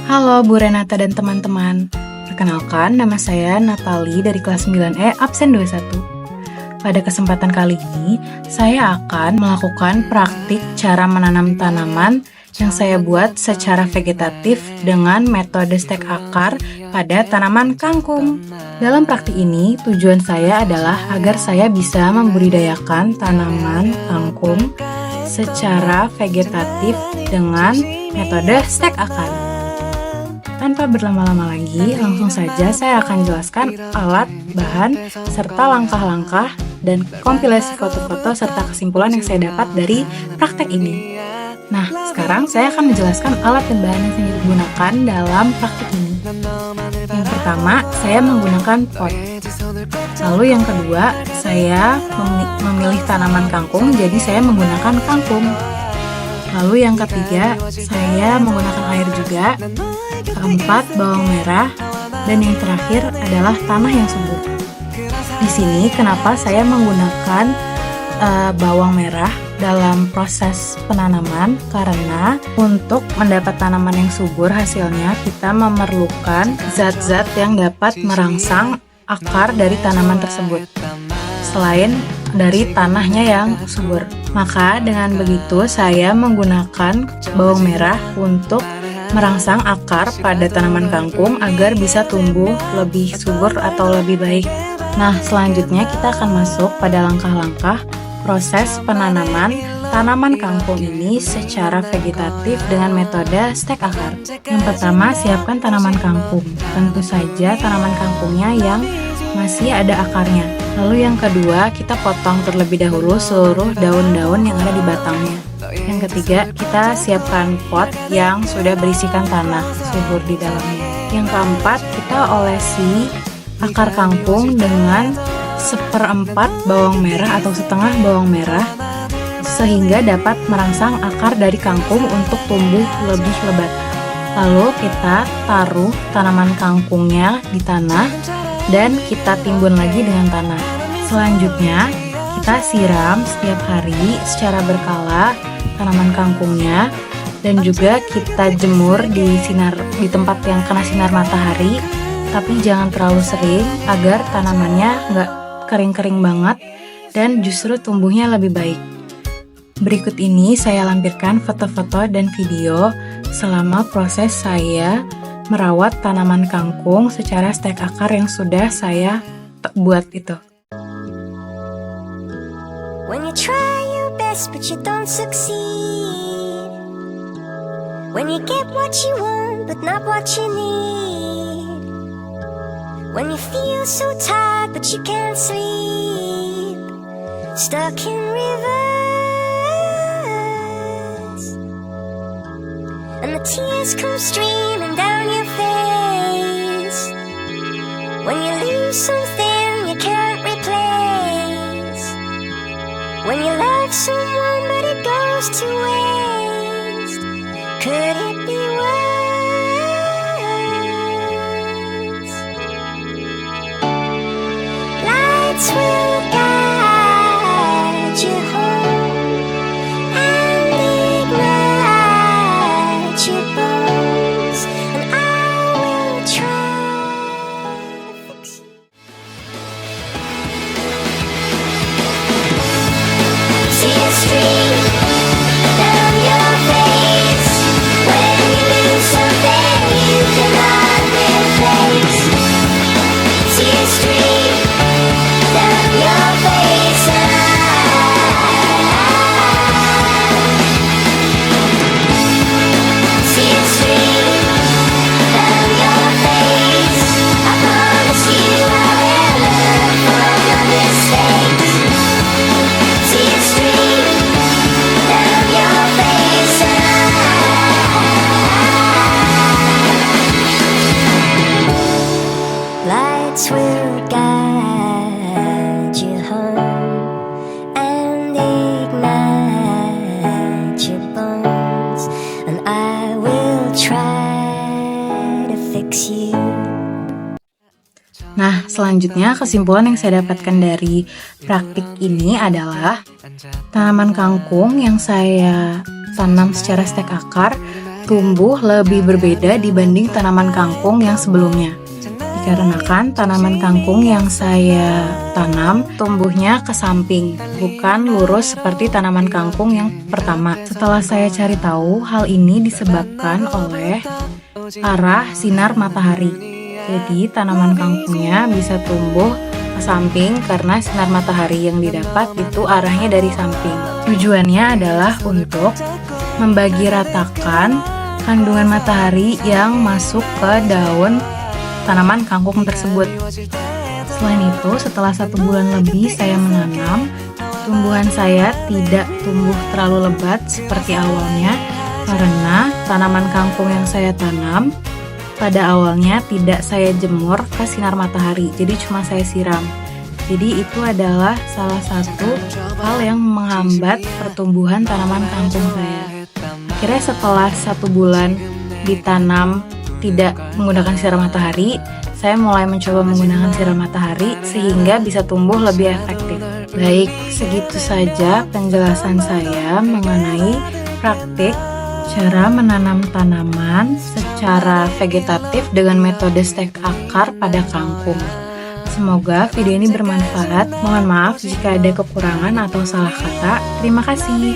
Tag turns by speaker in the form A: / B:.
A: Halo Bu Renata dan teman-teman. Perkenalkan, nama saya Natali dari kelas 9E absen 21. Pada kesempatan kali ini, saya akan melakukan praktik cara menanam tanaman yang saya buat secara vegetatif dengan metode stek akar pada tanaman kangkung. Dalam praktik ini, tujuan saya adalah agar saya bisa membudidayakan tanaman kangkung secara vegetatif dengan metode stek akar. Tanpa berlama-lama lagi, langsung saja saya akan jelaskan alat, bahan, serta langkah-langkah dan kompilasi foto-foto serta kesimpulan yang saya dapat dari praktek ini. Nah, sekarang saya akan menjelaskan alat dan bahan yang saya gunakan dalam praktek ini. Yang pertama, saya menggunakan pot. Lalu yang kedua, saya memilih tanaman kangkung, jadi saya menggunakan kangkung. Lalu yang ketiga, saya menggunakan air juga. Keempat, bawang merah. Dan yang terakhir adalah tanah yang subur. Di sini kenapa saya menggunakan bawang merah dalam proses penanaman, karena untuk mendapat tanaman yang subur hasilnya kita memerlukan zat-zat yang dapat merangsang akar dari tanaman tersebut selain dari tanahnya yang subur. Maka dengan begitu saya menggunakan bawang merah untuk merangsang akar pada tanaman kangkung agar bisa tumbuh lebih subur atau lebih baik. Nah, selanjutnya kita akan masuk pada langkah-langkah proses penanaman tanaman kangkung ini secara vegetatif dengan metode stek akar. Yang pertama, siapkan tanaman kangkung. Tentu saja tanaman kangkungnya yang masih ada akarnya. Lalu yang kedua, kita potong terlebih dahulu seluruh daun-daun yang ada di batangnya. Yang ketiga, kita siapkan pot yang sudah berisikan tanah subur di dalamnya. Yang keempat, kita olesi akar kangkung dengan 1/4 bawang merah atau setengah bawang merah sehingga dapat merangsang akar dari kangkung untuk tumbuh lebih lebat. Lalu kita taruh tanaman kangkungnya di tanah dan kita timbun lagi dengan tanah. Selanjutnya kita siram setiap hari secara berkala tanaman kangkungnya dan juga kita jemur di tempat yang kena sinar matahari, tapi jangan terlalu sering agar tanamannya nggak kering-kering banget dan justru tumbuhnya lebih baik. Berikut ini saya lampirkan foto-foto dan video selama proses saya merawat tanaman kangkung secara stek akar yang sudah saya buat itu.
B: When you try your best but you don't succeed, when you get what you want but not what you need, when you feel so tired but you can't sleep, stuck in reverse, and the tears come streaming down your face, when you lose something you can't replace, when you love someone but it goes to waste, could it be worse? Lights will guide you home and ignite your bones, and I will try to fix you. See a stream down your face when you lose something you cannot replace. See a stream down your face, and see a stream down your face. I promise you I will learn from your mistakes. See a stream down your face, and lights will guide you home and ignite your bones, and I will try to fix you.
A: Nah, selanjutnya kesimpulan yang saya dapatkan dari praktik ini adalah tanaman kangkung yang saya tanam secara stek akar tumbuh lebih berbeda dibanding tanaman kangkung yang sebelumnya. Dikarenakan tanaman kangkung yang saya tanam tumbuhnya ke samping, bukan lurus seperti tanaman kangkung yang pertama. Setelah saya cari tahu, hal ini disebabkan oleh arah sinar matahari. Jadi tanaman kangkungnya bisa tumbuh ke samping karena sinar matahari yang didapat itu arahnya dari samping. Tujuannya adalah untuk membagi ratakan kandungan matahari yang masuk ke daun tanaman kangkung tersebut. Selain itu, setelah 1 bulan lebih saya menanam, tumbuhan saya tidak tumbuh terlalu lebat seperti awalnya karena tanaman kangkung yang saya tanam pada awalnya tidak saya jemur ke sinar matahari, jadi cuma saya siram. Jadi itu adalah salah satu hal yang menghambat pertumbuhan tanaman kangkung saya. Akhirnya setelah 1 bulan ditanam tidak menggunakan sinar matahari, saya mulai mencoba menggunakan sinar matahari sehingga bisa tumbuh lebih efektif. Baik, segitu saja penjelasan saya mengenai praktik cara menanam tanaman secara vegetatif dengan metode stek akar pada kangkung. Semoga video ini bermanfaat. Mohon maaf jika ada kekurangan atau salah kata. Terima kasih.